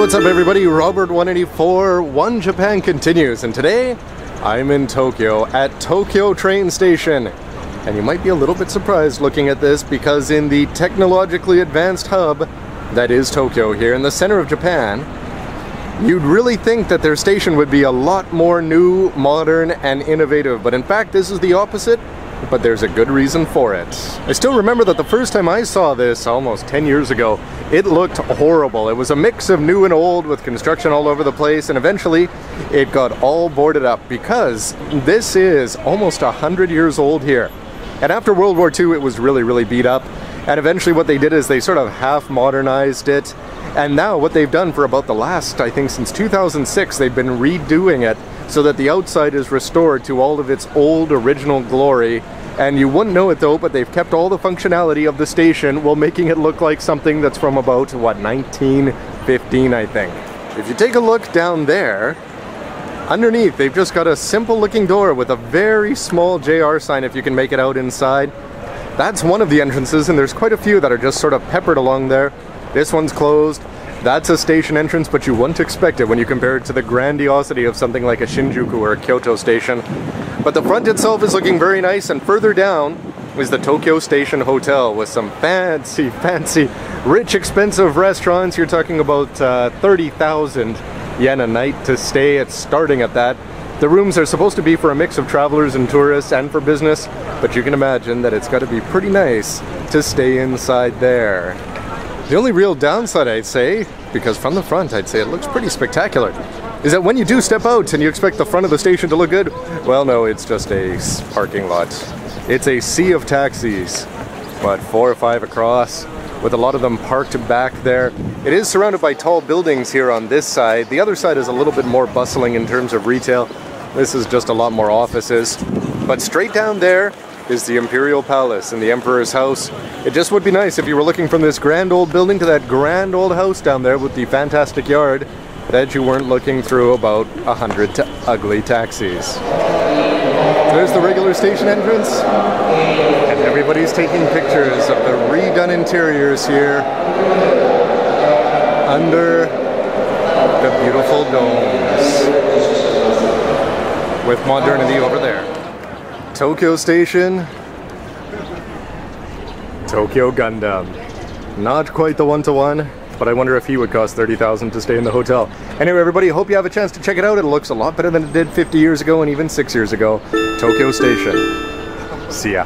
what's up everybody? Robert 184, One Japan continues, and today I'm in Tokyo at Tokyo train station. And you might be a little bit surprised looking at this because in the technologically advanced hub that is Tokyo here in the center of Japan, you'd really think that their station would be a lot more new, modern, and innovative, but in fact this is the opposite. But there's a good reason for it. I still remember that the first time I saw this, almost 10 years ago, it looked horrible. It was a mix of new and old with construction all over the place, and eventually it got all boarded up because this is almost 100 years old here. And after World War II it was really beat up, and eventually what they did is they sort of half modernized it, and now what they've done for about the last, I think since 2006, they've been redoing it so that the outside is restored to all of its old original glory. And you wouldn't know it though, but they've kept all the functionality of the station while making it look like something that's from about, what, 1915, I think. If you take a look down there, underneath they've just got a simple looking door with a very small JR sign if you can make it out inside. That's one of the entrances, and there's quite a few that are just sort of peppered along there. This one's closed. That's a station entrance, but you wouldn't expect it when you compare it to the grandiosity of something like a Shinjuku or a Kyoto station. But the front itself is looking very nice, and further down is the Tokyo Station Hotel with some fancy, rich, expensive restaurants. You're talking about 30,000 yen a night to stay. It's starting at that. The rooms are supposed to be for a mix of travelers and tourists and for business, but you can imagine that it's got to be pretty nice to stay inside there. The only real downside, I'd say, because from the front I'd say it looks pretty spectacular, is that when you do step out and you expect the front of the station to look good, well no, it's just a parking lot. It's a sea of taxis, but 4 or 5 across, with a lot of them parked back there. It is surrounded by tall buildings here on this side. The other side is a little bit more bustling in terms of retail. This is just a lot more offices. But straight down there is the Imperial Palace and the Emperor's house. It just would be nice if you were looking from this grand old building to that grand old house down there with the fantastic yard, that you weren't looking through about 100 ugly taxis. There's the regular station entrance, and everybody's taking pictures of the redone interiors here under the beautiful domes with modernity over there. Tokyo Station, Tokyo Gundam. Not quite the one-to-one, but I wonder if he would cost 30,000 to stay in the hotel. Anyway, everybody, hope you have a chance to check it out. It looks a lot better than it did 50 years ago and even 6 years ago. Tokyo Station. See ya.